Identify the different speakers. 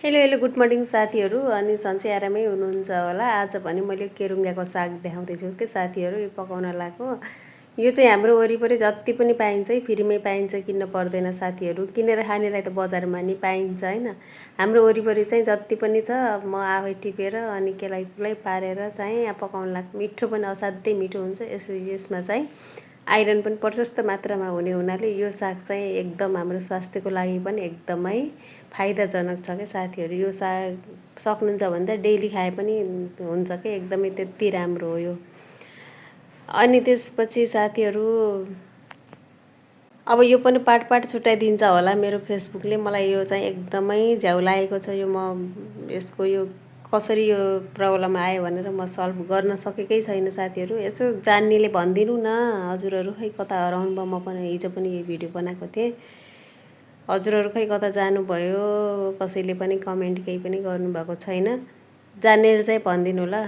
Speaker 1: Hello hello good morning साथीहरू। अनि सन्चै आरामै हुनुहुन्छ होला। आज भने मैले केरुङ्गाको साग देखाउँदैछु के साथीहरू। यो पकाउन लगाएको यो चाहिँ हाम्रो वरिपरि जति पनि पाइन्छ है, फ्रीमै पाइन्छ, किन्न पर्दैन साथीहरू। किनेर खानेलाई त बजारमा नि पाइन्छ होइन। हाम्रो वरिपरि चाहिँ जति पनि छ म आफै टिपेर अनि केलाई पारेर चाहिँ यहाँ पकाउन लाग्छु। मिठो पनि असाध्यै मिठो हुन्छ। यसमा चाहिँ आइरन पनि प्रशस्त मात्रामा हुने हुनाले यो साग चाहिँ एकदम हाम्रो स्वास्थ्यको लागि पनि एकदमै फाइदाजनक छ के साथीहरू। यो साग सक्नुहुन्छ भने त डेली खाए पनि हुन्छ के, एकदमै त्यति राम्रो हो यो। अनि त्यसपछि साथीहरू अब यो पनि पार्ट छुट्याइदिन्छ होला मेरो फेसबुकले। मलाई यो चाहिँ एकदमै झ्याउ लागेको छ। यो म यसको यो कसरी यो प्रब्लम आयो भनेर म सल्भ गर्न सकेकै छैन साथीहरू। यसो जान्नेले भनिदिनु न हजुरहरू, खै कता हराउनु भयो। म पनि हिजो पनि यो भिडियो बनाएको थिएँ, हजुरहरू खै कता जानुभयो। कसैले पनि कमेन्ट केही पनि गर्नुभएको छैन। जान्नेले चाहिँ भनिदिनु होला।